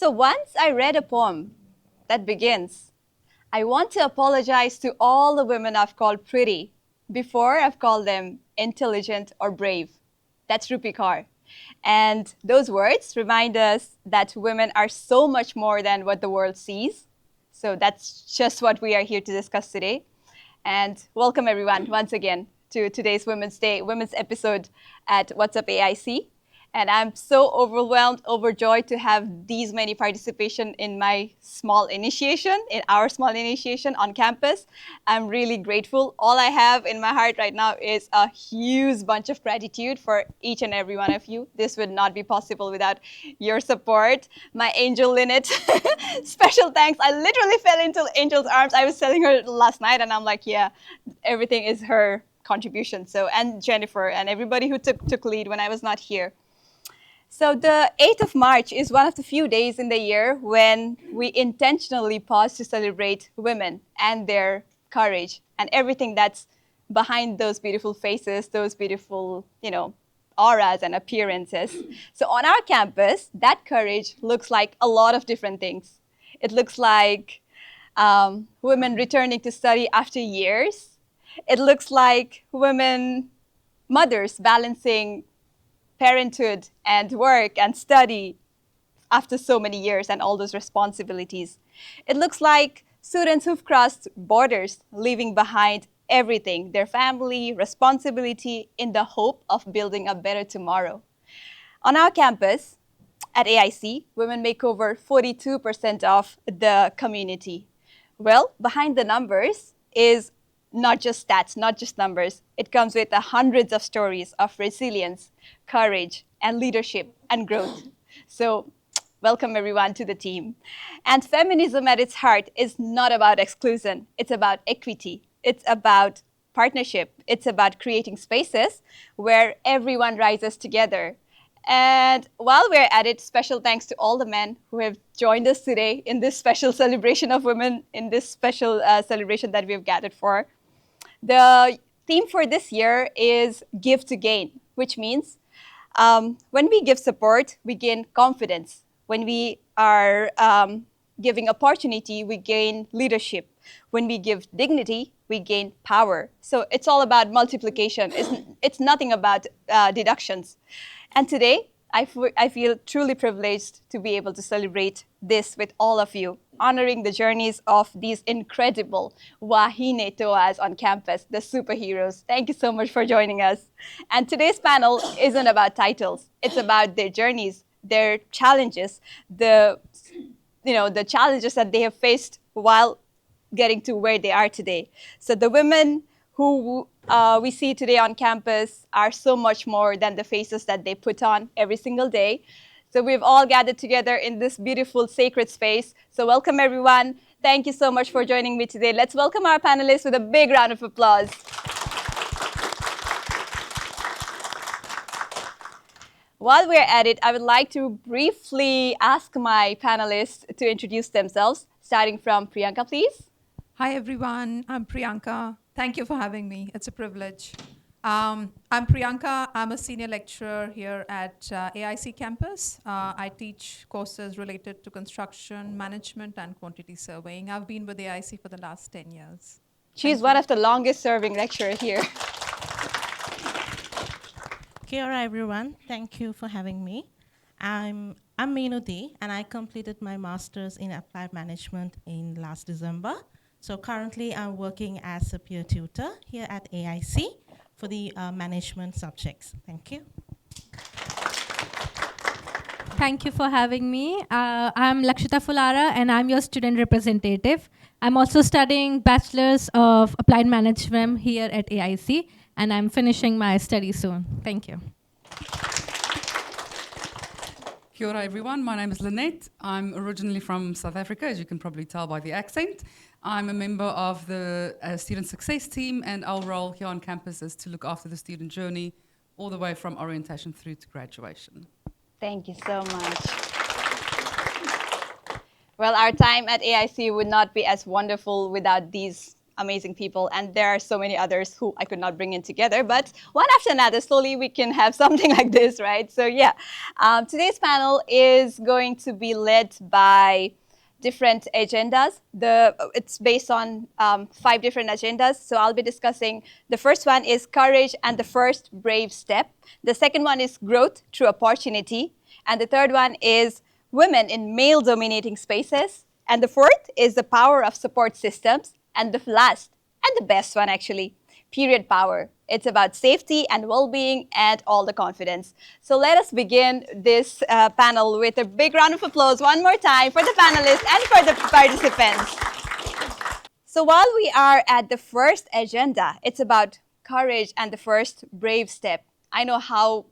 So once I read a poem that begins, I want to apologize to all the women I've called pretty before I've called them intelligent or brave. That's Rupi Kaur. And those words remind us that women are so much more than what the world sees. So that's just what we are here to discuss today. And welcome everyone once again to today's Women's Day, women's episode at What's Up AIC. And I'm so overwhelmed, overjoyed to have these many participation in my small initiation, in our small initiation on campus. I'm really grateful. All I have in my heart right now is a huge bunch of gratitude for each and every one of you. This would not be possible without your support. My angel Lynette, special thanks. I literally fell into Angel's arms. I was telling her last night and I'm like, yeah, everything is her contribution. So, and Jennifer and everybody who took lead when I was not here. So the 8th of March is one of the few days in the year when we intentionally pause to celebrate women and their courage and everything that's behind those beautiful faces, those beautiful, auras and appearances. So on our campus, that courage looks like a lot of different things. It looks like women returning to study after years. It looks like mothers balancing parenthood and work and study after so many years and all those responsibilities. It looks like students who've crossed borders, leaving behind everything, their family, responsibility, in the hope of building a better tomorrow. On our campus at AIC, women make over 42% of the community. Well, behind the numbers is not just stats, not just numbers. It comes with hundreds of stories of resilience, courage, and leadership and growth. So welcome everyone to the team. And feminism at its heart is not about exclusion. It's about equity. It's about partnership. It's about creating spaces where everyone rises together. And while we're at it, special thanks to all the men who have joined us today in this special celebration of women, in this special celebration that we've gathered for. The theme for this year is Give to Gain, which means when we give support, we gain confidence. When we are giving opportunity, we gain leadership. When we give dignity, we gain power. So it's all about multiplication. It's nothing about deductions. And today, I feel truly privileged to be able to celebrate this with all of you, honoring the journeys of these incredible wahine toas on campus, the superheroes. Thank you so much for joining us. And today's panel isn't about titles. It's about their journeys, their challenges, the challenges that they have faced while getting to where they are today. So the women who we see today on campus are so much more than the faces that they put on every single day. So we've all gathered together in this beautiful sacred space. So welcome everyone. Thank you so much for joining me today. Let's welcome our panelists with a big round of applause. While we're at it, I would like to briefly ask my panelists to introduce themselves, starting from Priyanka, please. Hi, everyone. I'm Priyanka. Thank you for having me. It's a privilege. I'm Priyanka. I'm a senior lecturer here at AIC campus. I teach courses related to construction, management, and quantity surveying. I've been with AIC for the last 10 years. She's one of the longest serving lecturers here. Kia ora, everyone. Thank you for having me. I'm Meenuti, and I completed my master's in applied management in last December. So currently, I'm working as a peer tutor here at AIC for the management subjects. Thank you. Thank you for having me. I'm Lakshita Fulara, and I'm your student representative. I'm also studying Bachelor's of Applied Management here at AIC, and I'm finishing my study soon. Thank you. Kia ora everyone, my name is Lynette. I'm originally from South Africa, as you can probably tell by the accent. I'm a member of the student success team, and our role here on campus is to look after the student journey all the way from orientation through to graduation. Thank you so much. Well, our time at AIC would not be as wonderful without these amazing people. And there are so many others who I could not bring in together. But one after another, slowly we can have something like this, right? So yeah, today's panel is going to be led by different agendas. It's based on 5 different agendas. So I'll be discussing, the first one is courage and the first brave step. The second one is growth through opportunity. And the third one is women in male-dominating spaces. And the fourth is the power of support systems. And the last, and the best one actually, period power. It's about safety and well-being and all the confidence. So let us begin this panel with a big round of applause one more time for the panelists and for the participants. So while we are at the first agenda, it's about courage and the first brave step. I know how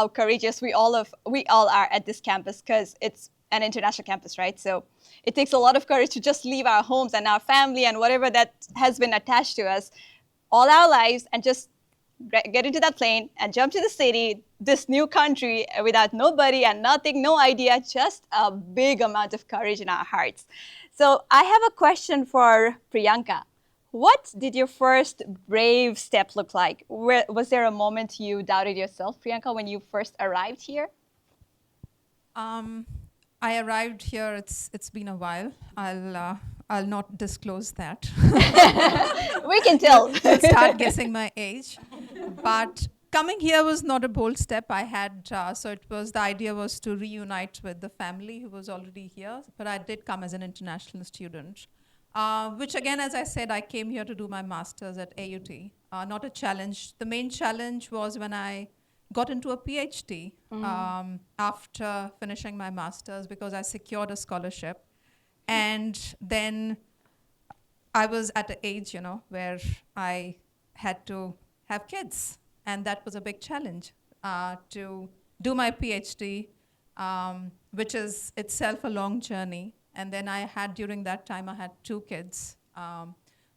courageous we all are at this campus, because it's an international campus, right? So it takes a lot of courage to just leave our homes and our family and whatever that has been attached to us all our lives and just get into that plane and jump to the city, this new country without nobody and nothing, no idea, just a big amount of courage in our hearts. So I have a question for Priyanka. What did your first brave step look like? Was there a moment you doubted yourself, Priyanka, when you first arrived here? I arrived here, it's been a while. I'll not disclose that. We can tell. You'll start guessing my age. But coming here was not a bold step I had. So the idea was to reunite with the family who was already here. But I did come as an international student, which again, as I said, I came here to do my master's at AUT. Not a challenge. The main challenge was when I got into a PhD after finishing my master's, because I secured a scholarship. And then I was at an age, where I had to have kids. And that was a big challenge to do my PhD, which is itself a long journey. And then during that time, I had 2 kids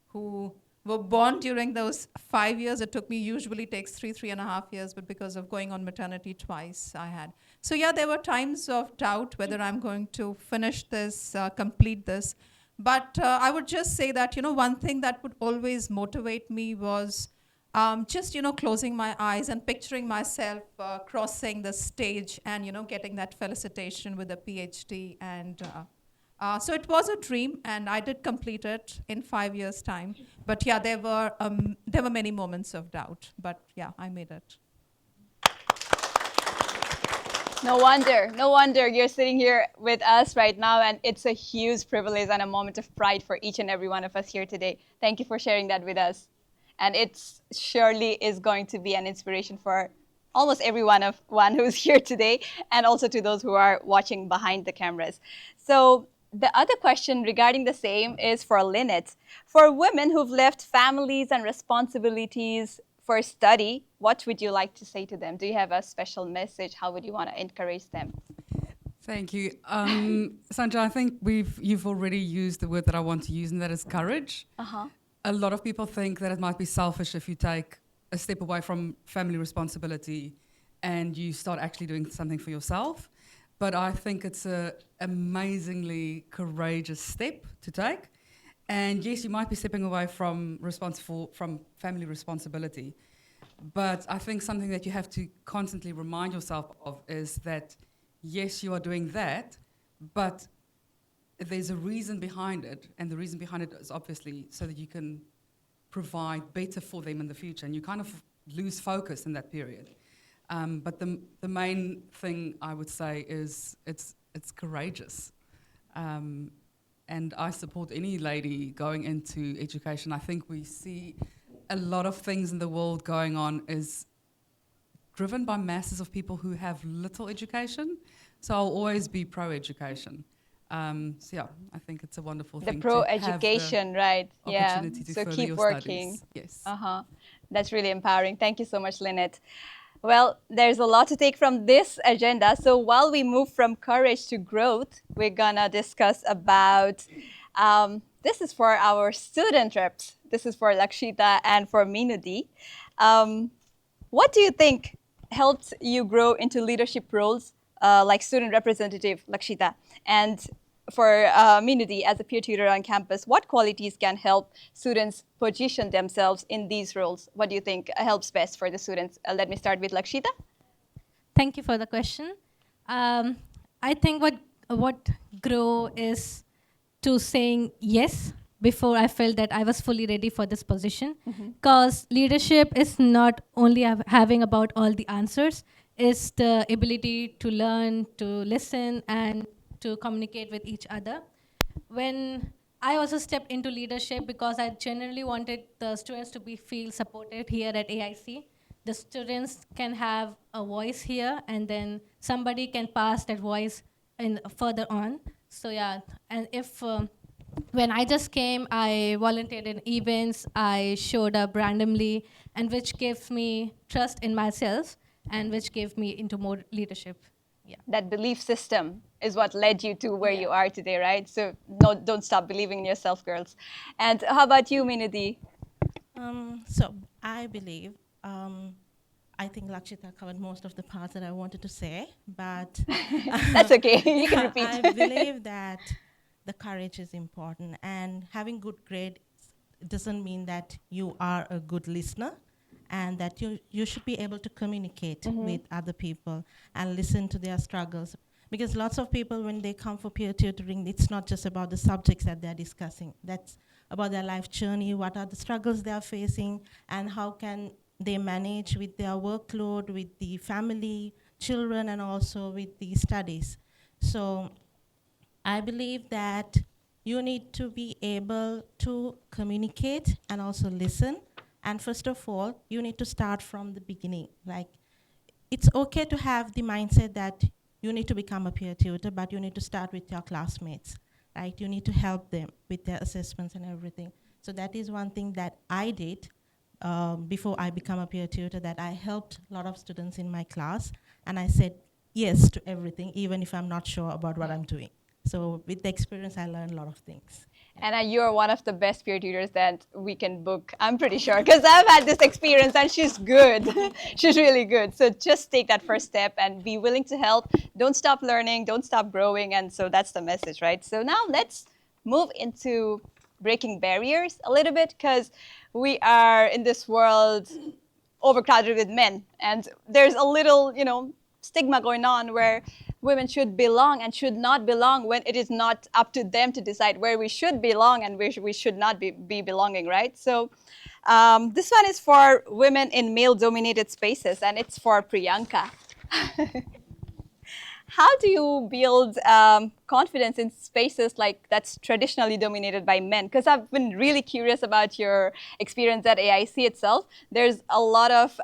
who were born during those 5 years. It took me, usually takes 3.5 years, but because of going on maternity twice, I had. So yeah, there were times of doubt whether I'm going to finish this, complete this. But I would just say that, one thing that would always motivate me was just, closing my eyes and picturing myself crossing the stage and, getting that felicitation with a PhD. And so it was a dream, and I did complete it in 5 years' time. But yeah, there were many moments of doubt. But yeah, I made it. No wonder you're sitting here with us right now, and it's a huge privilege and a moment of pride for each and every one of us here today. Thank you for sharing that with us. And it surely is going to be an inspiration for almost everyone who's here today, and also to those who are watching behind the cameras. So the other question regarding the same is for Lynette. For women who've left families and responsibilities for study, what would you like to say to them? Do you have a special message? How would you want to encourage them? Thank you. Sanjay, I think you've already used the word that I want to use, and that is courage. A lot of people think that it might be selfish if you take a step away from family responsibility and you start actually doing something for yourself. But I think it's an amazingly courageous step to take. And yes, you might be stepping away from family responsibility. But I think something that you have to constantly remind yourself of is that, yes, you are doing that, but there's a reason behind it. And the reason behind it is obviously so that you can provide better for them in the future. And you kind of lose focus in that period. But the main thing I would say is it's courageous. And I support any lady going into education. I think we see a lot of things in the world going on is driven by masses of people who have little education. So I'll always be pro-education. So yeah, I think it's a wonderful thing. The pro-education, right? Yeah. To so further keep your working. Studies. Yes. That's really empowering. Thank you so much, Lynette. Well, there's a lot to take from this agenda. So while we move from courage to growth, we're gonna discuss about, this is for our student reps. This is for Lakshita and for Meenudi. What do you think helped you grow into leadership roles like student representative, Lakshita? And for Minudi as a peer tutor on campus, what qualities can help students position themselves in these roles? What do you think helps best for the students? Let me start with Lakshita. Thank you for the question. I think what grow is to saying yes before I felt that I was fully ready for this position. Because leadership is not only having about all the answers, it's the ability to learn, to listen, and to communicate with each other. When I also stepped into leadership because I genuinely wanted the students to feel supported here at AIC. The students can have a voice here, and then somebody can pass that voice in further on. So yeah, and if when I just came, I volunteered in events, I showed up randomly, and which gave me trust in myself, and which gave me into more leadership. Yeah. That belief system is what led you to where you are today, right? So no, don't stop believing in yourself, girls. And how about you, Minudi? So I believe, I think Lakshita covered most of the parts that I wanted to say, but That's okay. You can repeat. I believe that the courage is important, and having good grades doesn't mean that you are a good listener, and that you should be able to communicate with other people and listen to their struggles. Because lots of people, when they come for peer tutoring, it's not just about the subjects that they're discussing. That's about their life journey, what are the struggles they're facing, and how can they manage with their workload, with the family, children, and also with the studies. So I believe that you need to be able to communicate and also listen. And first of all, you need to start from the beginning. Like, it's okay to have the mindset that you need to become a peer tutor, but you need to start with your classmates, right? You need to help them with their assessments and everything. So that is one thing that I did before I became a peer tutor, that I helped a lot of students in my class, and I said yes to everything, even if I'm not sure about what I'm doing. So with the experience, I learned a lot of things. And you're one of the best peer tutors that we can book, I'm pretty sure, because I've had this experience and she's good. She's really good. So just take that first step and be willing to help. Don't stop learning, don't stop growing. And so that's the message, right? So now let's move into breaking barriers a little bit, because we are in this world overcrowded with men. And there's a little, stigma going on where women should belong and should not belong, when it is not up to them to decide where we should belong and where we should not be belonging, right? So this one is for women in male-dominated spaces, and it's for Priyanka. How do you build confidence in spaces like that's traditionally dominated by men? Because I've been really curious about your experience at AIC itself. There's a lot of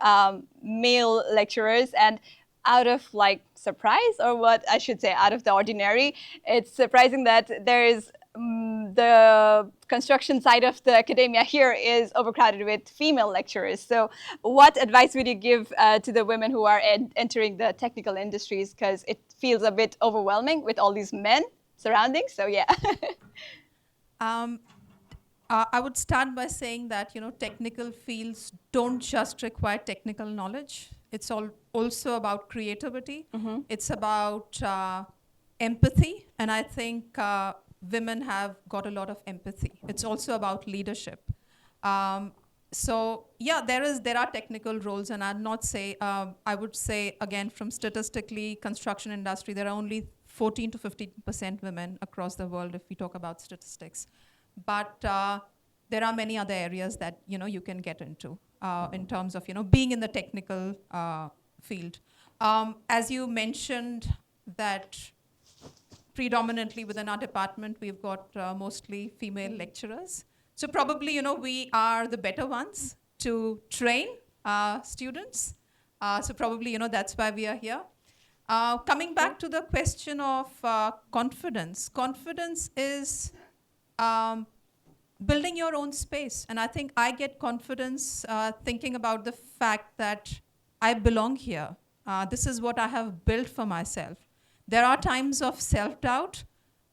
male lecturers, and out of surprise, or what I should say, out of the ordinary, it's surprising that there is the construction side of the academia here is overcrowded with female lecturers. So what advice would you give to the women who are entering the technical industries? Because it feels a bit overwhelming with all these men surrounding. So yeah. I would start by saying that technical fields don't just require technical knowledge. It's also about creativity. It's about empathy, and I think women have got a lot of empathy. It's also about leadership. So yeah, there are technical roles, and I'd not say, I would say again, from statistically construction industry, there are only 14 to 15% women across the world if we talk about statistics. But there are many other areas that you can get into in terms of being in the technical field. As you mentioned, that predominantly within our department we've got mostly female lecturers. So probably we are the better ones to train students. So probably that's why we are here. Coming back to the question of confidence. Confidence is building your own space. And I think I get confidence thinking about the fact that I belong here. This is what I have built for myself. There are times of self-doubt,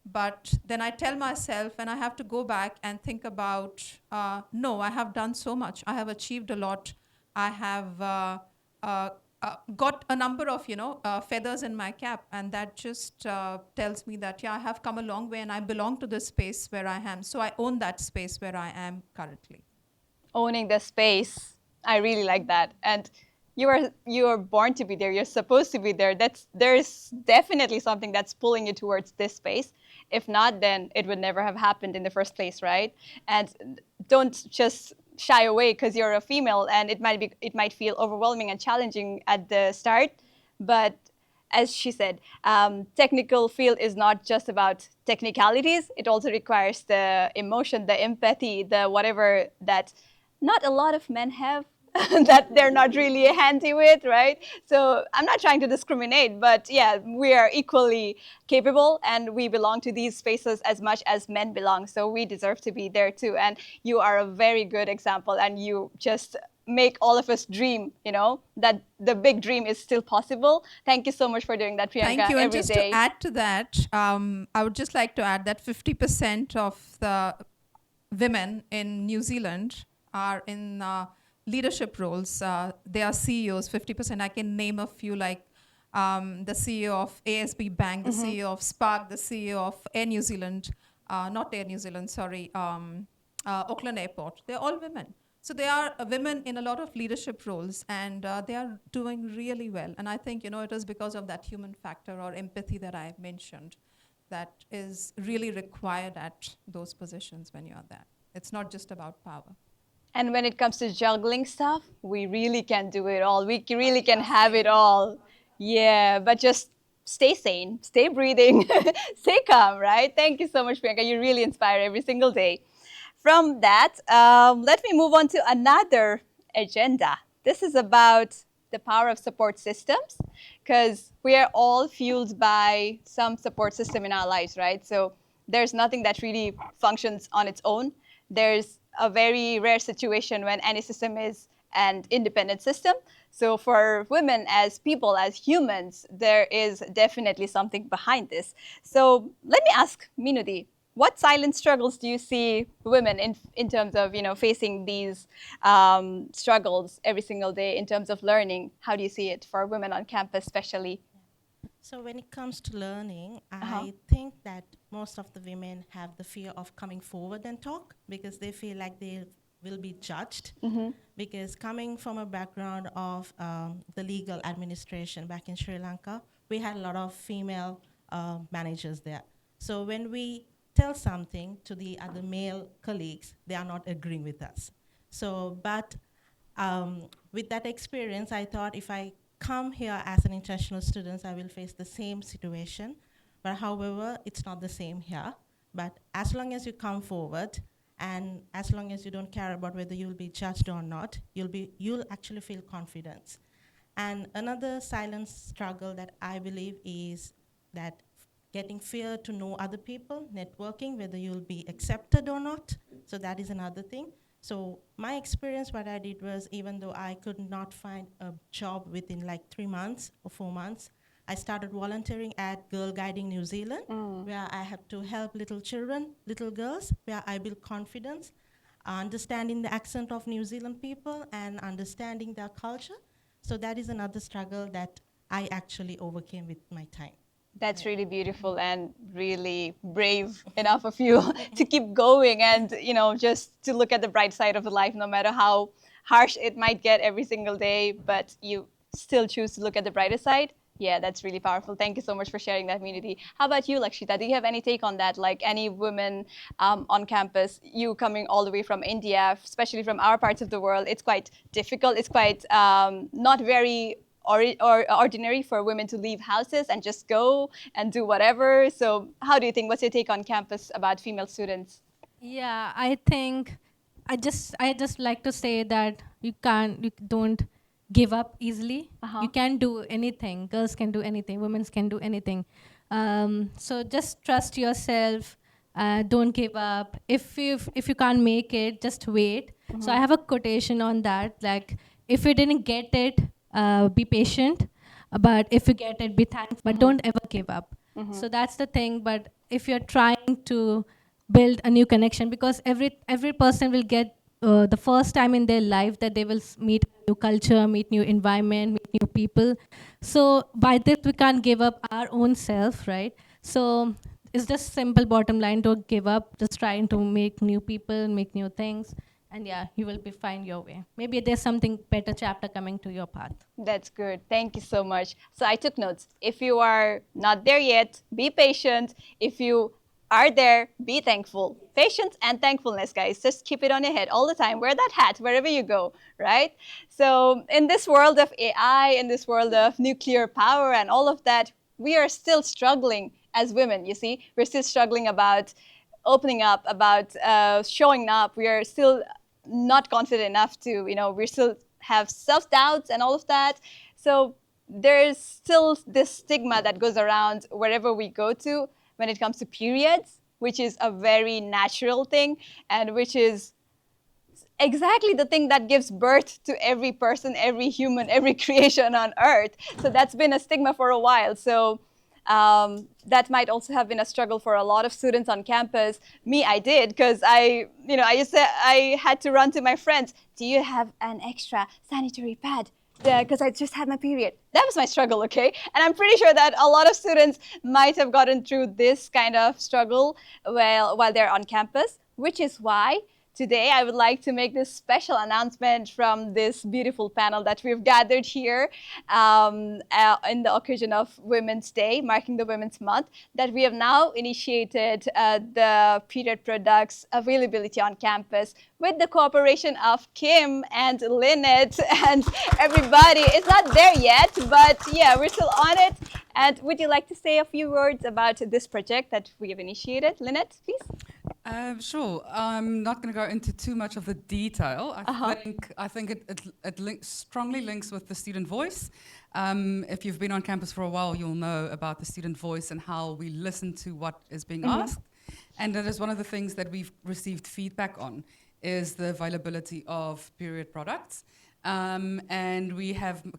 but then I tell myself, and I have to go back and think about, no, I have done so much. I have achieved a lot. I have got a number of feathers in my cap, and that just tells me that I have come a long way and I belong to this space where I am. So I own that space where I am currently. Owning the space. I really like that. And you are born to be there. You're supposed to be there. There's definitely something that's pulling you towards this space. If not, then it would never have happened in the first place, right? And don't just shy away because you're a female, and it might feel overwhelming and challenging at the start. But as she said, technical field is not just about technicalities. It also requires the emotion, the empathy, the whatever that not a lot of men have that they're not really handy with, right? So I'm not trying to discriminate, but yeah, we are equally capable and we belong to these spaces as much as men belong. So we deserve to be there too. And you are a very good example, and you just make all of us dream, that the big dream is still possible. Thank you so much for doing that, Priyanka. Thank you. And every just day. to add to that, I would just like to add that 50% of the women in New Zealand are in leadership roles. They are CEOs, 50%. I can name a few, like the CEO of ASB Bank, the CEO of Spark, the CEO of Air New Zealand, not Air New Zealand, sorry, Auckland Airport. They're all women. So they are women in a lot of leadership roles, and they are doing really well. And I think, it is because of that human factor or empathy that I mentioned that is really required at those positions when you're there. It's not just about power. And when it comes to juggling stuff, we really can do it all. We really can have it all. Yeah, but just stay sane, stay breathing, stay calm, right? Thank you so much, Priyanka. You really inspire every single day. From that, let me move on to another agenda. This is about the power of support systems, because we are all fueled by some support system in our lives, right? So there's nothing that really functions on its own. There's a very rare situation when any system is an independent system. So for women as people, as humans, there is definitely something behind this. So let me ask Minudi, what silent struggles do you see women in terms of facing these struggles every single day in terms of learning? How do you see it for women on campus especially? So when it comes to learning, I think that most of the women have the fear of coming forward and talk because they feel like they will be judged. Because coming from a background of the legal administration back in Sri Lanka, we had a lot of female managers there. So when we tell something to the other male colleagues, they are not agreeing with us. So, but with that experience, I thought if I come here as an international student, I will face the same situation. But however, it's not the same here. But as long as you come forward, and as long as you don't care about whether you'll be judged or not, you'll actually feel confidence. And another silent struggle that I believe is that getting fear to know other people, networking, whether you'll be accepted or not. So that is another thing. So my experience, what I did was, even though I could not find a job within like 3 months or 4 months, I started volunteering at Girl Guiding New Zealand, where I have to help little children, little girls, where I build confidence, understanding the accent of New Zealand people and understanding their culture. So that is another struggle that I actually overcame with my time. That's really beautiful and really brave enough of you to keep going and, just to look at the bright side of the life, no matter how harsh it might get every single day, but you still choose to look at the brighter side. Yeah, that's really powerful. Thank you so much for sharing that, Minudi. How about you, Lakshita? Do you have any take on that? Like any women on campus, you coming all the way from India, especially from our parts of the world, it's quite difficult. It's quite not very ordinary for women to leave houses and just go and do whatever. So how do you think, what's your take on campus about female students? Yeah, I think I just like to say that you don't give up easily. You can do anything. Girls can do anything. Women can do anything. So just trust yourself. Don't give up. If you can't make it, just wait. So I have a quotation on that. Like, if you didn't get it, be patient. But if you get it, be thankful. But don't ever give up. So that's the thing. But if you're trying to build a new connection, because every person will get the first time in their life that they will meet new culture, meet new environment, meet new people. So by this, we can't give up our own self, right? So it's just simple bottom line, don't give up, just trying to make new people, make new things. And yeah, you will be find your way. Maybe there's something better chapter coming to your path. That's good. Thank you so much. So I took notes. If you are not there yet, be patient. If you are there, be thankful. Patience and thankfulness, guys. Just keep it on your head all the time. Wear that hat wherever you go, right? So in this world of AI, in this world of nuclear power and all of that, we are still struggling as women, you see. We're still struggling about opening up, about showing up. We are still not confident enough to, we still have self-doubts and all of that. So there's still this stigma that goes around wherever we go to when it comes to periods, which is a very natural thing and which is exactly the thing that gives birth to every person, every human, every creation on earth. So that's been a stigma for a while. So that might also have been a struggle for a lot of students on campus. Me, I did, because I had to run to my friends. Do you have an extra sanitary pad? Because I just had my period. That was my struggle, okay? And I'm pretty sure that a lot of students might have gotten through this kind of struggle while they're on campus, which is why today, I would like to make this special announcement from this beautiful panel that we've gathered here in the occasion of Women's Day, marking the Women's Month, that we have now initiated the period products availability on campus with the cooperation of Kim and Lynette and everybody. It's not there yet, but yeah, we're still on it. And would you like to say a few words about this project that we have initiated? Lynette, please. Sure. I'm not going to go into too much of the detail. I think it strongly links with the student voice. If you've been on campus for a while, you'll know about the student voice and how we listen to what is being asked. And that is one of the things that we've received feedback on, is the availability of period products. And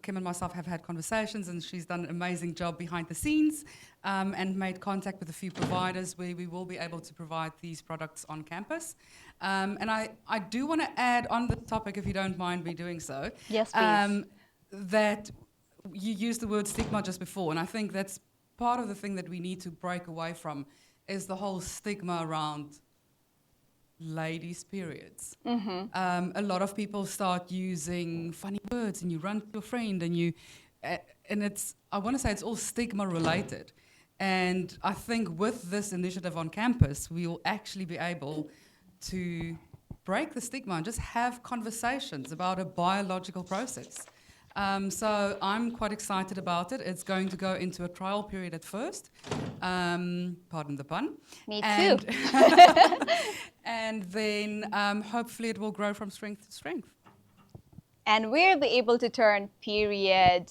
Kim and myself have had conversations, and she's done an amazing job behind the scenes and made contact with a few providers where we will be able to provide these products on campus. And I do want to add on the topic, if you don't mind me doing so. Yes, please. That you used the word stigma just before, and I think that's part of the thing that we need to break away from, is the whole stigma around ladies' periods. A lot of people start using funny words, and you run to a friend, and I want to say it's all stigma related. And I think with this initiative on campus, we will actually be able to break the stigma and just have conversations about a biological process. So I'm quite excited about it. It's going to go into a trial period at first. Pardon the pun. Me too. And then hopefully it will grow from strength to strength. And we'll be able to turn period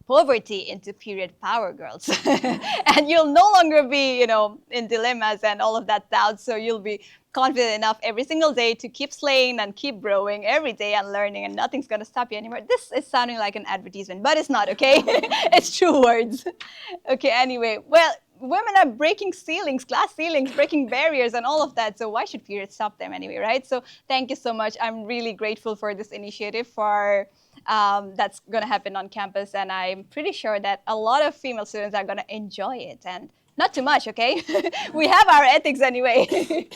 poverty into period power, girls. And you'll no longer be, in dilemmas and all of that doubt. So you'll be confident enough every single day to keep slaying and keep growing every day and learning, and nothing's going to stop you anymore. This is sounding like an advertisement, but it's not, okay? It's true words. Okay, anyway. Well, women are breaking ceilings, glass ceilings, breaking barriers and all of that. So why should periods stop them anyway, right? So thank you so much. I'm really grateful for this initiative that's going to happen on campus. And I'm pretty sure that a lot of female students are going to enjoy it. And not too much, okay? We have our ethics anyway.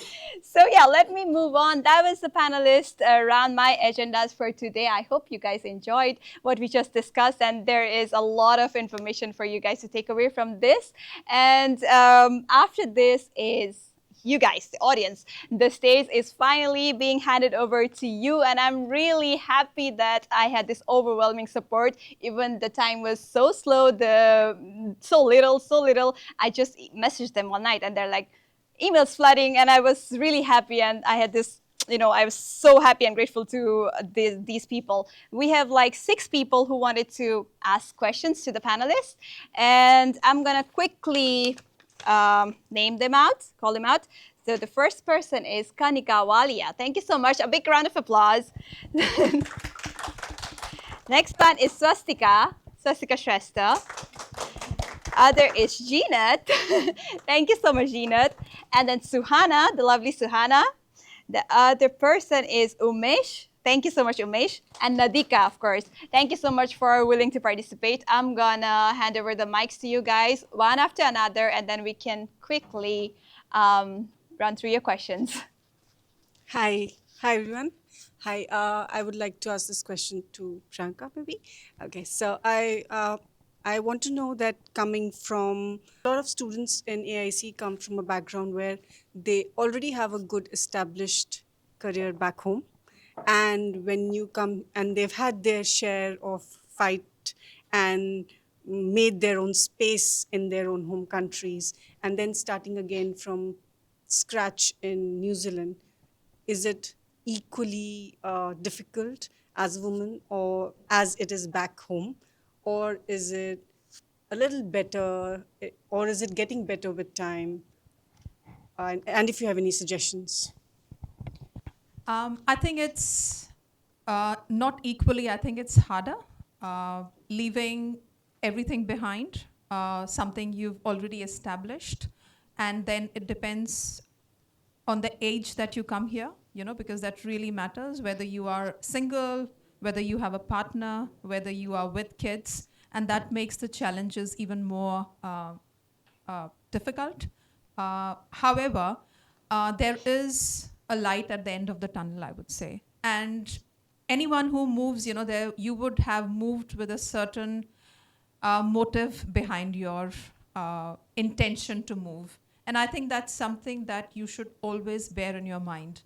So yeah, let me move on. That was the panelist around my agendas for today. I hope you guys enjoyed what we just discussed, and there is a lot of information for you guys to take away from this. And after this is you guys, the audience. The stage is finally being handed over to you, and I'm really happy that I had this overwhelming support. Even the time was so slow, so little. I just messaged them one night, and they're like, emails flooding, and I was really happy, and I had this, I was so happy and grateful to these people. We have like 6 people who wanted to ask questions to the panelists, and I'm gonna quickly name them out, call them out. So the first person is Kanika Walia. Thank you so much. A big round of applause. Next one is Swastika Shrestha. Other is Jeanette. Thank you so much, Jeanette. And then Suhana, the lovely Suhana. The other person is Umesh. Thank you so much, Umesh. And Nadika, of course. Thank you so much for willing to participate. I'm gonna hand over the mics to you guys, one after another, and then we can quickly run through your questions. Hi. Hi, everyone. Hi. I would like to ask this question to Priyanka, maybe. Okay. So I want to know that coming from a lot of students in AIC come from a background where they already have a good established career back home, and when you come and they've had their share of fight and made their own space in their own home countries, and then starting again from scratch in New Zealand, is it equally difficult as a woman or as it is back home, or is it a little better, or is it getting better with time? And if you have any suggestions. I think it's not equally. I think it's harder. Leaving everything behind, something you've already established, and then it depends on the age that you come here, because that really matters, whether you are single, whether you have a partner, whether you are with kids, and that makes the challenges even more difficult. However, there is a light at the end of the tunnel, I would say. And anyone who moves, there you would have moved with a certain motive behind your intention to move. And I think that's something that you should always bear in your mind.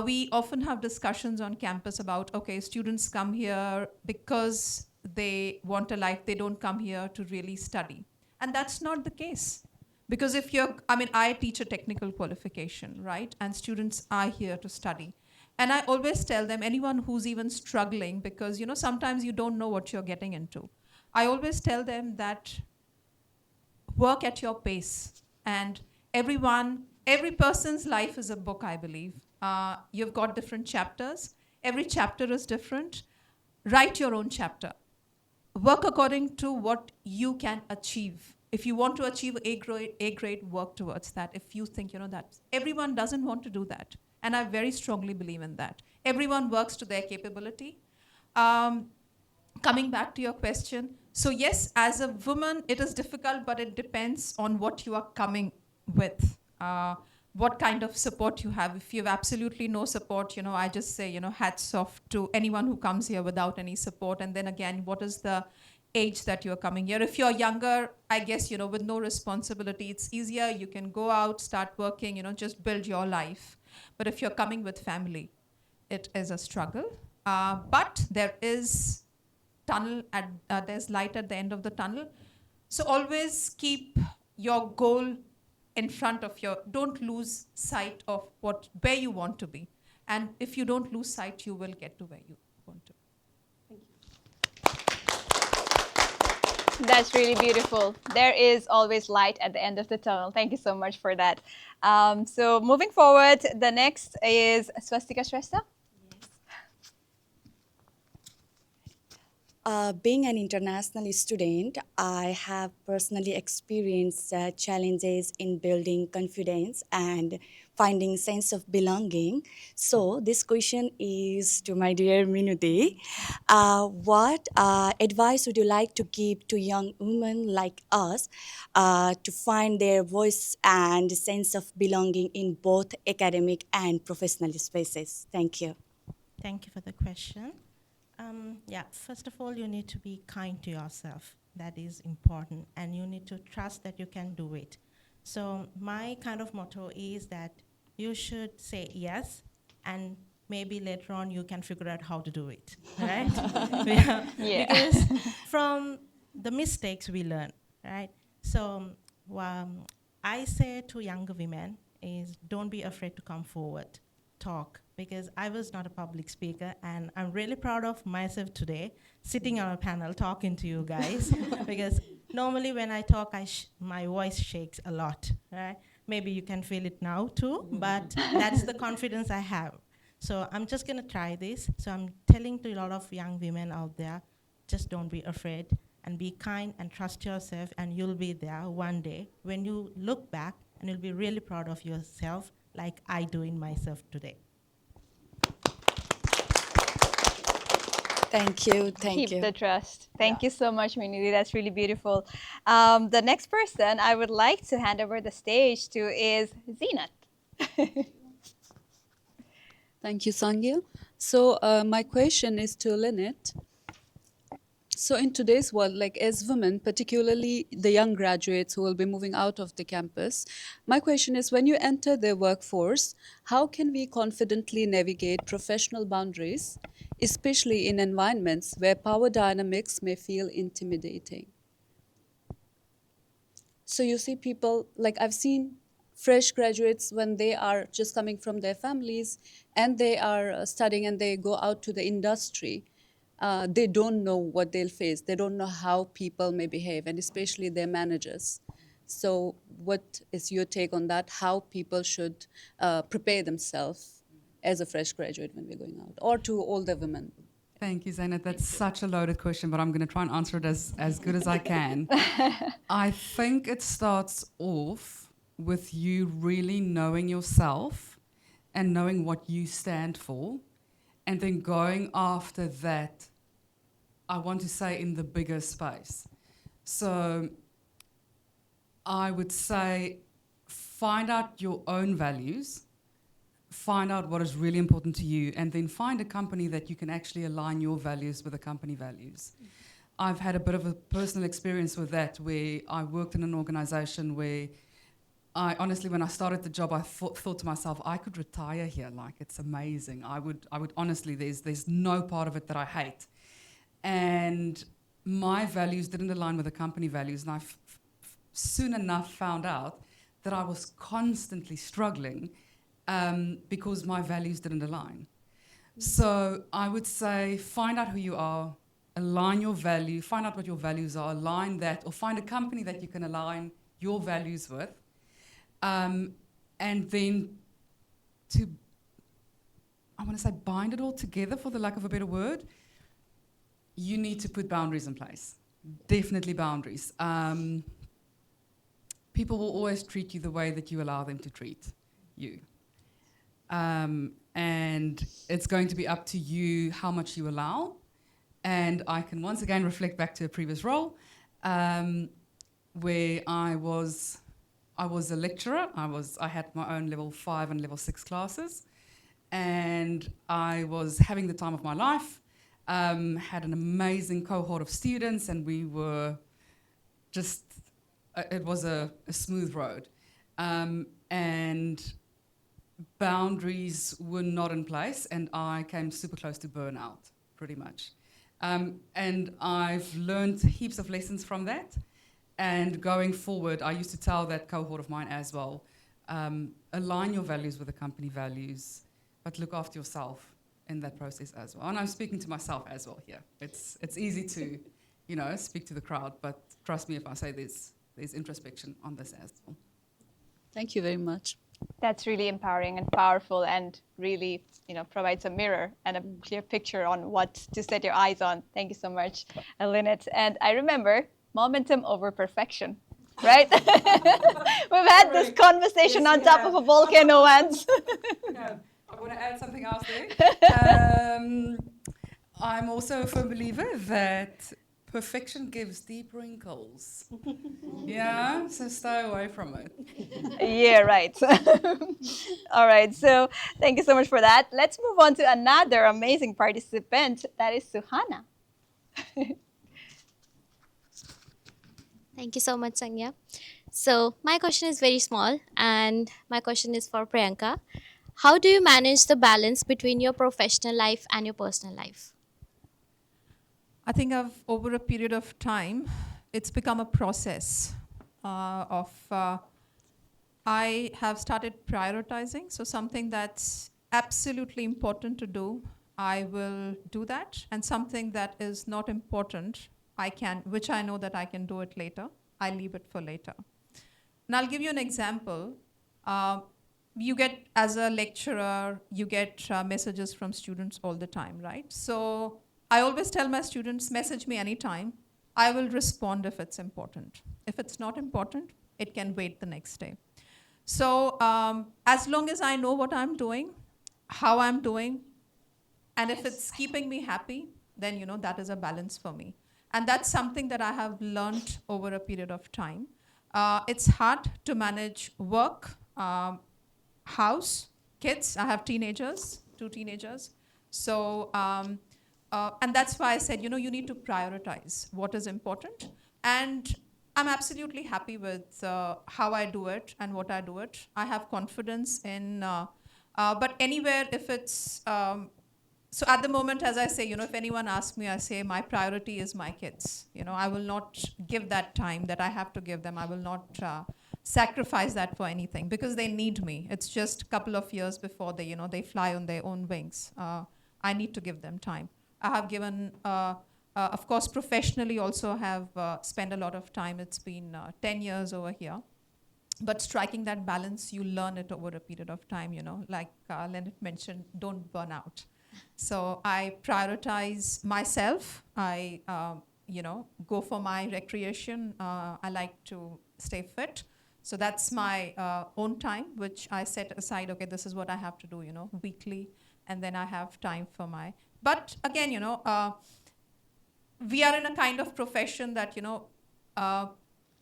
We often have discussions on campus about, okay, students come here because they want a life, they don't come here to really study. And that's not the case. Because I teach a technical qualification, right? And students are here to study. And I always tell them, anyone who's even struggling, because, sometimes you don't know what you're getting into. I always tell them that work at your pace. And every person's life is a book, I believe. You've got different chapters. Every chapter is different. Write your own chapter. Work according to what you can achieve. If you want to achieve A grade, work towards that. If you think, that everyone doesn't want to do that. And I very strongly believe in that. Everyone works to their capability. Coming back to your question, so yes, as a woman, it is difficult, but it depends on what you are coming with. What kind of support you have. If you have absolutely no support, I just say, hats off to anyone who comes here without any support. And then again, what is the age that you're coming here? If you're younger, I guess, with no responsibility, it's easier. You can go out, start working, just build your life. But if you're coming with family, it is a struggle. But there is there's light at the end of the tunnel. So always keep your goal in front of don't lose sight of where you want to be. And if you don't lose sight, you will get to where you want to. That's really beautiful. There is always light at the end of the tunnel. Thank you so much for that. So moving forward, the next is Swastika Shrestha. Being an international student, I have personally experienced challenges in building confidence and finding sense of belonging. So this question is to my dear Minuti. What advice would you like to give to young women like us to find their voice and sense of belonging in both academic and professional spaces? Thank you. Thank you for the question. First of all, you need to be kind to yourself. That is important. And you need to trust that you can do it. So my kind of motto is that you should say yes, and maybe later on you can figure out how to do it, right? Yeah. Because from the mistakes we learn, right? So I say to younger women is don't be afraid to come forward, talk, because I was not a public speaker, and I'm really proud of myself today, sitting on a panel talking to you guys, because normally when I talk, my voice shakes a lot, right? Maybe you can feel it now too, but that's the confidence I have. So I'm just gonna try this. So I'm telling to a lot of young women out there, just don't be afraid and be kind and trust yourself, and you'll be there one day when you look back and you'll be really proud of yourself like I do in myself today. Thank you. Thank Keep you. the trust. Thank you so much, Minidi. That's really beautiful. The next person I would like to hand over the stage to is Zeenat. Thank you, Sangya. So my question is to Lynette. So in today's world, like as women, particularly the young graduates who will be moving out of the campus, my question is when you enter the workforce, how can we confidently navigate professional boundaries, especially in environments where power dynamics may feel intimidating? So you see people, like I've seen fresh graduates when they are just coming from their families and they are studying and they go out to the industry. They don't know what they'll face. They don't know how people may behave, and especially their managers. So, what is your take on that? How people should prepare themselves as a fresh graduate when we're going out, or to older women? Thank you, Zainat. That's such a loaded question, but I'm going to try and answer it as good as I can. I think it starts off with you really knowing yourself and knowing what you stand for, and then going after that, I want to say, in the bigger space. So I would say find out your own values, find out what is really important to you, and then find a company that you can actually align your values with the company values. I've had a bit of a personal experience with that, where I worked in an organization where I honestly, when I started the job, I thought to myself, I could retire here. Like, it's amazing. I would honestly, there's no part of it that I hate. And my values didn't align with the company values. And I soon enough found out that I was constantly struggling because my values didn't align. So I would say, find out who you are, align your value, find out what your values are, align that, or find a company that you can align your values with. And then to, I want to say, bind it all together, for the lack of a better word, you need to put boundaries in place. Definitely boundaries. People will always treat you the way that you allow them to treat you. And it's going to be up to you how much you allow. And I can once again reflect back to a previous role where I was a lecturer. I had my own level 5 and level 6 classes, and I was having the time of my life. Had an amazing cohort of students, and we were just, it was a smooth road. And boundaries were not in place, and I came super close to burnout, pretty much. And I've learned heaps of lessons from that. And going forward, I used to tell that cohort of mine as well, align your values with the company values, but look after yourself in that process as well. And I'm speaking to myself as well here. It's easy to, speak to the crowd, but trust me if I say there's introspection on this as well. Thank you very much. That's really empowering and powerful, and really, provides a mirror and a clear picture on what to set your eyes on. Thank you so much, Lynette. And I remember momentum over perfection, right? We've had this conversation on top of a volcano once. Yeah, I want to add something else there. I'm also a firm believer that perfection gives deep wrinkles. Yeah, so stay away from it. Yeah, right. All right, so thank you so much for that. Let's move on to another amazing participant, that is Suhana. Thank you so much, Sangya. So my question is very small, and my question is for Priyanka. How do you manage the balance between your professional life and your personal life? I think over a period of time, it's become a process I have started prioritizing. So something that's absolutely important to do, I will do that. And something that is not important, which I know that I can do it later, I leave it for later. And I'll give you an example. You get, as a lecturer, you get messages from students all the time, right? So I always tell my students, message me anytime. I will respond if it's important. If it's not important, it can wait the next day. So as long as I know what I'm doing, how I'm doing, and if it's keeping me happy, then that is a balance for me. And that's something that I have learned over a period of time. It's hard to manage work, house, kids. I have teenagers, 2 teenagers. So, and that's why I said, you need to prioritize what is important. And I'm absolutely happy with how I do it and what I do it. I have confidence in, but anywhere if it's, so at the moment, as I say, if anyone asks me, I say my priority is my kids. I will not give that time that I have to give them. I will not sacrifice that for anything because they need me. It's just a couple of years before they, they fly on their own wings. I need to give them time. I have given, of course, professionally also have spent a lot of time. It's been 10 years over here. But striking that balance, you learn it over a period of time, like Leonard mentioned, don't burn out. So I prioritize myself. I, go for my recreation. I like to stay fit. So that's my own time, which I set aside, okay, this is what I have to do, weekly. And then I have time for my, but again, we are in a kind of profession that,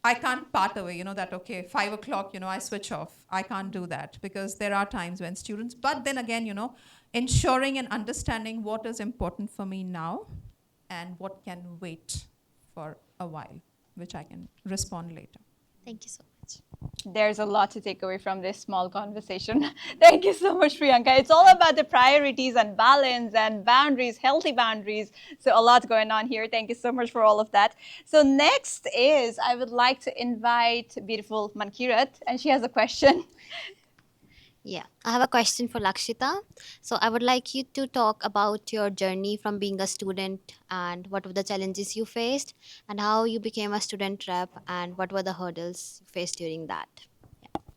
I can't part away, that, okay, 5 o'clock, I switch off. I can't do that because there are times when students, but then again, ensuring and understanding what is important for me now and what can wait for a while, which I can respond later. Thank you so much. There's a lot to take away from this small conversation. Thank you so much, Priyanka. It's all about the priorities and balance and boundaries, healthy boundaries. So a lot going on here. Thank you so much for all of that. So next is, I would like to invite beautiful Mankirat, and she has a question. Yeah, I have a question for Lakshita. So I would like you to talk about your journey from being a student and what were the challenges you faced and how you became a student rep and what were the hurdles you faced during that.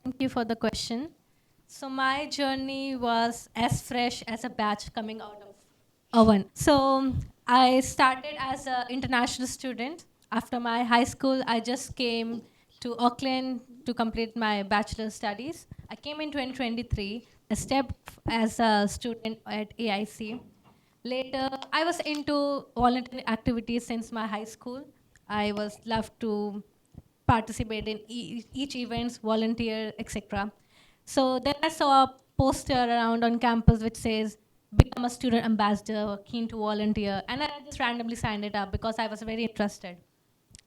Thank you for the question. So my journey was as fresh as a batch coming out of oven. So I started as an international student. After my high school, I just came to Auckland to complete my bachelor's studies. I came in 2023. I stepped as a student at AIC. Later, I was into volunteer activities since my high school. I was loved to participate in each events, volunteer, etc. So then I saw a poster around on campus which says, become a student ambassador, keen to volunteer. And I just randomly signed it up because I was very interested.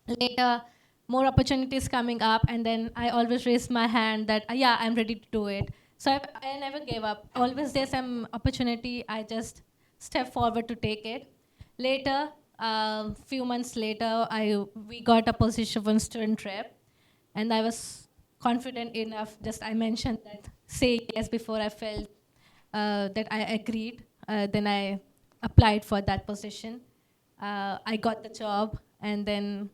Later, more opportunities coming up, and then I always raised my hand that, yeah, I'm ready to do it. So I never gave up. Always there's some opportunity, I just step forward to take it. Later, few months later, we got a position of student rep, and I was confident enough, just I mentioned that, say yes before I felt that I agreed. Then I applied for that position. I got the job, and then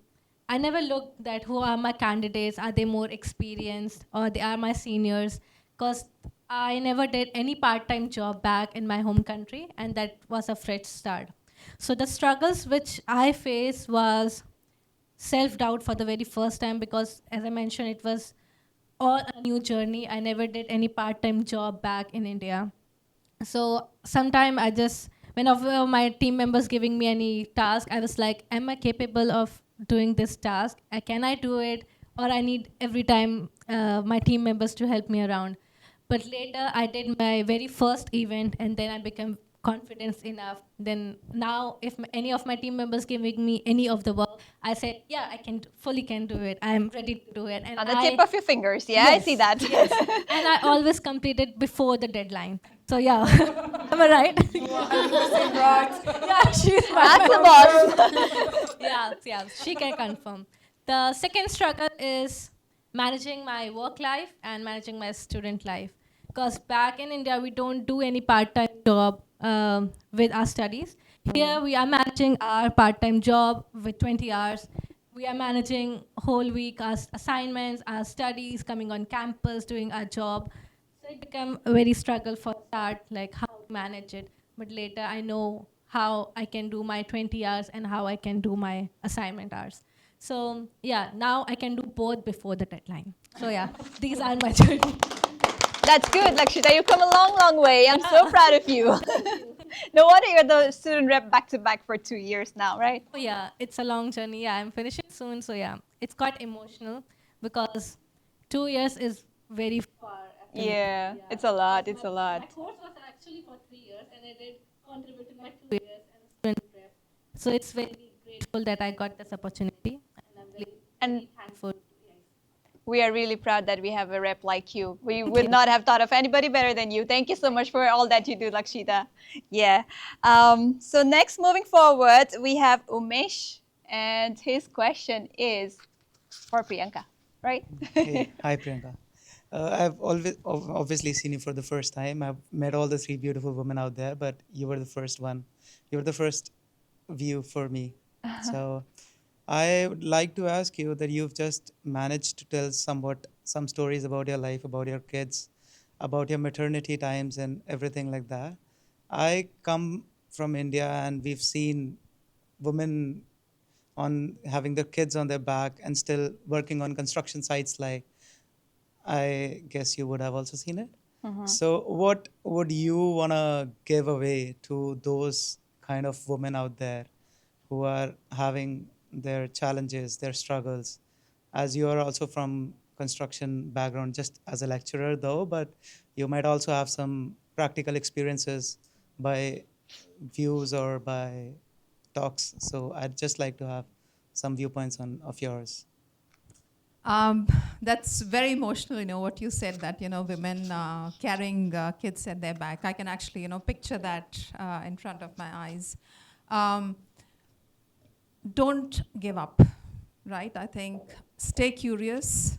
I never looked at who are my candidates, are they more experienced or they are my seniors, because I never did any part-time job back in my home country, and that was a fresh start. So the struggles which I faced was self-doubt for the very first time because, as I mentioned, it was all a new journey. I never did any part-time job back in India. So sometime I just, whenever my team members giving me any task, I was like, am I capable of doing this task? Can I do it? Or I need every time my team members to help me around. But later I did my very first event, and then I became confident enough. Then now if any of my team members giving me any of the work, I said, yeah, I can fully can do it. I'm ready to do it. And On the tip of your fingers, yeah, yes, I see that. Yes. And I always completed before the deadline. So yeah, am I right? Yeah, she's That's the boss. yeah, she can confirm. The second struggle is managing my work life and managing my student life. Because back in India, we don't do any part-time job with our studies. Here, we are managing our part-time job with 20 hours. We are managing whole week our assignments, our studies, coming on campus, doing our job. So it became a very struggle for start, like how to manage it. But later, I know how I can do my 20 hours and how I can do my assignment hours. So yeah, now I can do both before the deadline. So yeah, these are my journey. That's good, Lakshita. You've come a long, long way. I'm so proud of you. No wonder you're the student rep back to back for 2 years now, right? Oh yeah, it's a long journey. Yeah, I'm finishing soon, so yeah, it's quite emotional because 2 years is very far. Actually. Yeah, Yeah, it's a lot. because It's a my lot. course was actually for 3 years, and I did contribute to my 2 years as a student rep. So it's very grateful that I got this opportunity, and I'm really And very thankful. we are really proud that we have a rep like you. We would not have thought of anybody better than you. Thank you so much for all that you do, Lakshita. Yeah. So next, moving forward, we have Umesh, and his question is for Priyanka, right? Hey, hi Priyanka. I've always obviously seen you for the first time. I've met all the three beautiful women out there, but you were the first one. You were the first view for me. So I would like to ask you that you've just managed to tell some stories about your life, about your kids, about your maternity times and everything like that. I come from India and we've seen women on having their kids on their back and still working on construction sites, like I guess you would have also seen it. So what would you want to give away to those kind of women out there who are having their challenges, their struggles, as you are also from construction background, just as a lecturer though, but you might also have some practical experiences by views or by talks. So I'd just like to have some viewpoints on of yours. That's very emotional, what you said, that, women carrying kids at their back. I can actually, picture that in front of my eyes. Don't give up, right? I think stay curious,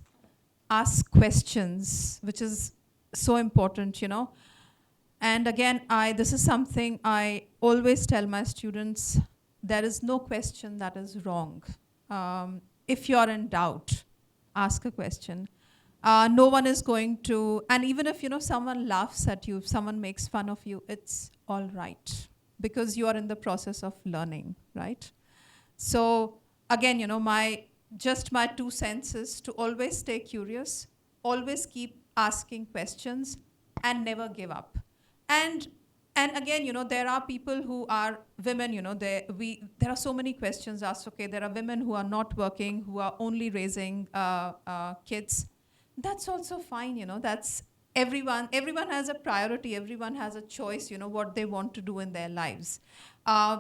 ask questions, which is so important. And again, this is something I always tell my students, there is no question that is wrong. If you're in doubt, ask a question. No one is going to, and even if someone laughs at you, if someone makes fun of you, it's all right, because you are in the process of learning, right? So again, my 2 cents is to always stay curious, always keep asking questions, and never give up. And again, there are people who are women, there are so many questions asked. Okay, there are women who are not working, who are only raising kids. That's also fine, that's everyone has a priority, everyone has a choice, what they want to do in their lives.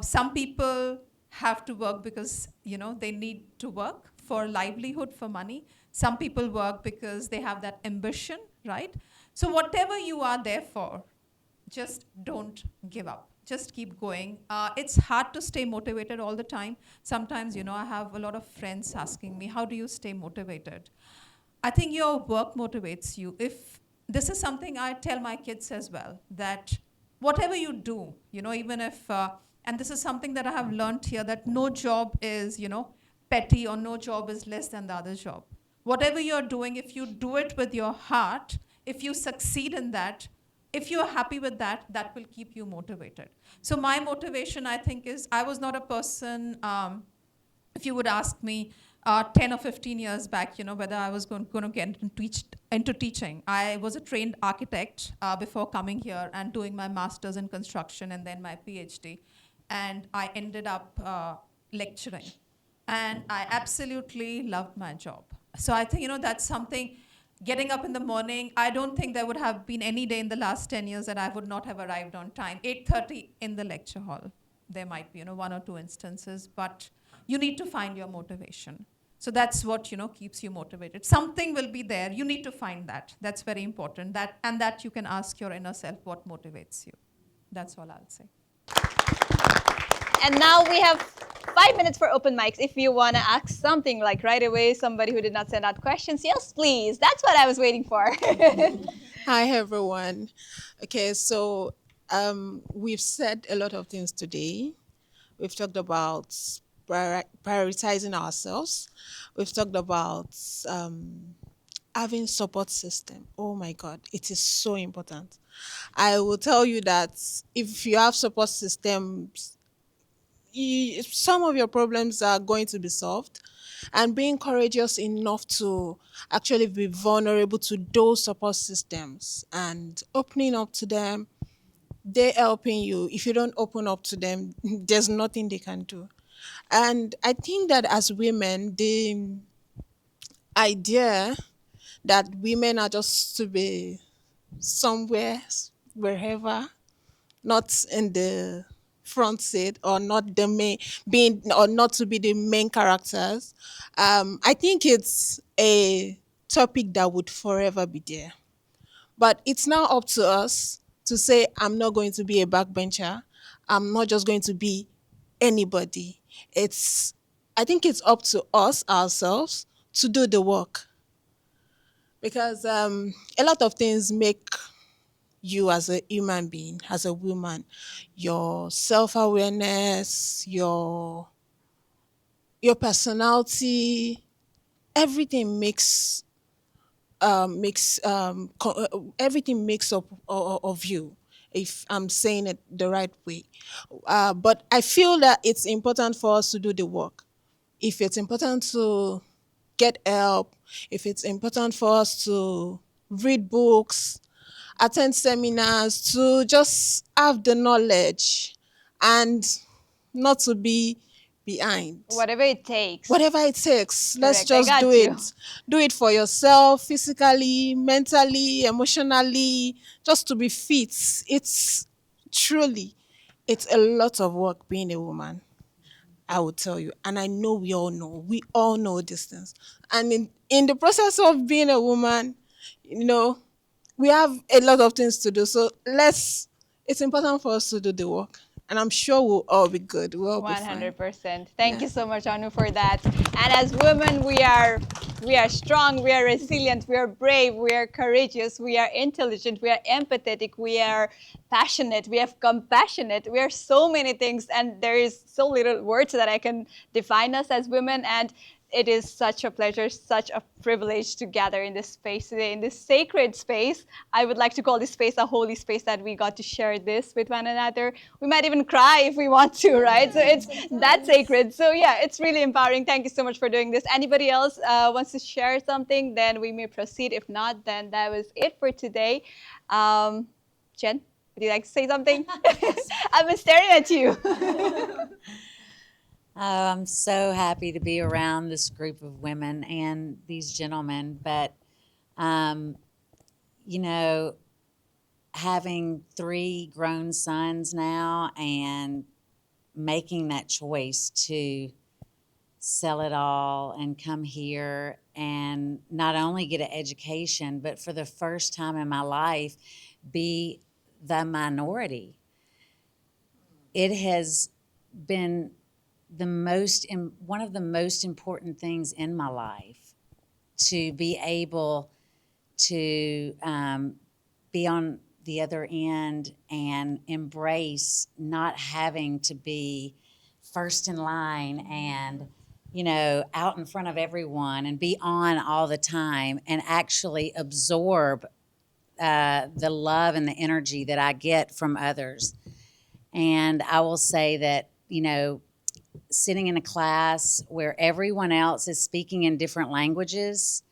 Some people have to work because, they need to work for livelihood, for money. Some people work because they have that ambition, right? So whatever you are there for, just don't give up. Just keep going. It's hard to stay motivated all the time. Sometimes, I have a lot of friends asking me, how do you stay motivated? I think your work motivates you. If this is something I tell my kids as well, that whatever you do, even if, and this is something that I have learned here, that no job is, petty, or no job is less than the other job. Whatever you're doing, if you do it with your heart, if you succeed in that, if you're happy with that, that will keep you motivated. So my motivation, I think, is I was not a person, if you would ask me 10 or 15 years back, whether I was going to get into teaching. I was a trained architect before coming here and doing my master's in construction and then my PhD. And I ended up lecturing. And I absolutely loved my job. So I think, that's something. Getting up in the morning, I don't think there would have been any day in the last 10 years that I would not have arrived on time. 8:30 in the lecture hall. There might be, one or two instances, but you need to find your motivation. So that's what, keeps you motivated. Something will be there. You need to find that. That's very important. That you can ask your inner self what motivates you. That's all I'll say. And now we have 5 minutes for open mics. If you want to ask something like right away, somebody who did not send out questions, yes, please. That's what I was waiting for. Hi, everyone. Okay, so we've said a lot of things today. We've talked about prioritizing ourselves. We've talked about having support system. Oh my God, it is so important. I will tell you that if you have support systems, some of your problems are going to be solved, and being courageous enough to actually be vulnerable to those support systems and opening up to them, they're helping you. If you don't open up to them, there's nothing they can do. And I think that as women, the idea that women are just to be somewhere, wherever, not in the front seat, or not the main, being, or not to be the main characters. I think it's a topic that would forever be there. But it's now up to us to say, I'm not going to be a backbencher. I'm not just going to be anybody. It's, I think it's up to us ourselves to do the work, because a lot of things make you as a human being, as a woman, your self-awareness, your personality, everything everything makes up of you, if I'm saying it the right way. But I feel that it's important for us to do the work. If it's important to get help, if it's important for us to read books, attend seminars, to just have the knowledge and not to be behind. Whatever it takes. Whatever it takes, let's Correct. I just got do you. it. Do it for yourself, physically, mentally, emotionally, just to be fit. It's truly, it's a lot of work being a woman, I will tell you. And I know we all know these things. And in the process of being a woman, you know, we have a lot of things to do. So it's important for us to do the work. And I'm sure we'll all be good. We'll all be fine. 100%. Thank Yeah. you so much, Anu, for that. And as women, we are strong, we are resilient, we are brave, we are courageous, we are intelligent, we are empathetic, we are passionate, we have compassionate, we are so many things, and there is so little words that I can define us as women. And it is such a pleasure, such a privilege to gather in this space today, in this sacred space. I would like to call this space a holy space, that we got to share this with one another. We might even cry if we want to, right? So it's that sacred. So yeah, it's really empowering. Thank you so much for doing this. Anybody else wants to share something, then we may proceed. If not, then that was it for today. Jen, would you like to say something? I've been staring at you. I'm so happy to be around this group of women and these gentlemen. But, you know, having 3 grown sons now and making that choice to sell it all and come here and not only get an education, but for the first time in my life, be the minority. It has been one of the most important things in my life, to be able to be on the other end and embrace not having to be first in line and, you know, out in front of everyone and be on all the time, and actually absorb the love and the energy that I get from others. And I will say that, you know, sitting in a class where everyone else is speaking in different languages,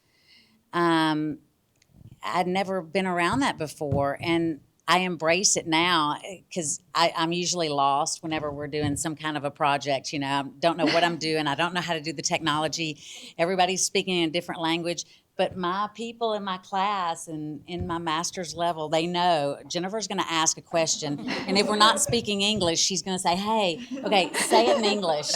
I'd never been around that before, and I embrace it now, because I'm usually lost whenever we're doing some kind of a project. You know, I don't know what I'm doing. I don't know how to do the technology. Everybody's speaking in a different language. But my people in my class and in my master's level, they know Jennifer's going to ask a question. And if we're not speaking English, she's going to say, hey, okay, say it in English.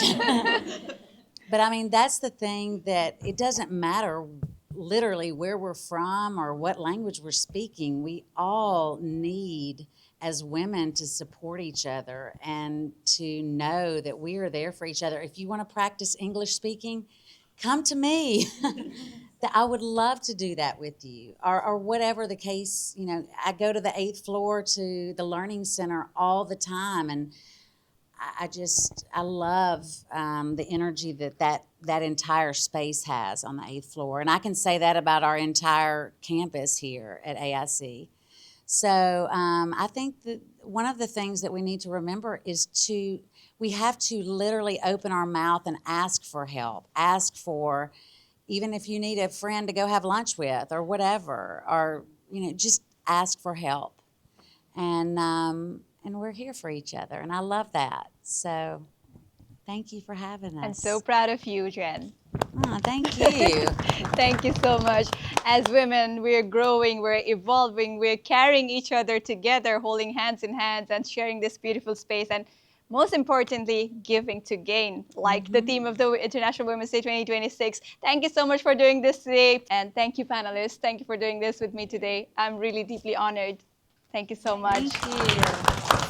But I mean, that's the thing, that it doesn't matter literally where we're from or what language we're speaking. We all need, as women, to support each other and to know that we are there for each other. If you want to practice English speaking, come to me. That I would love to do that with you, or whatever the case. You know, I go to the 8th floor to the Learning Center all the time, and I love the energy that entire space has on the 8th floor. And I can say that about our entire campus here at AIC. So I think that one of the things that we need to remember is we have to literally open our mouth and ask for help, ask for, even if you need a friend to go have lunch with or whatever, or, you know, just ask for help. And and we're here for each other. And I love that. So thank you for having us. And so proud of you, Jen. Oh, thank you. Thank you so much. As women, we're growing, we're evolving, we're carrying each other together, holding hands in hands and sharing this beautiful space. And most importantly, giving to gain, like the theme of the International Women's Day 2026. Thank you so much for doing this today. And thank you, panelists. Thank you for doing this with me today. I'm really deeply honored. Thank you so much. Thank you.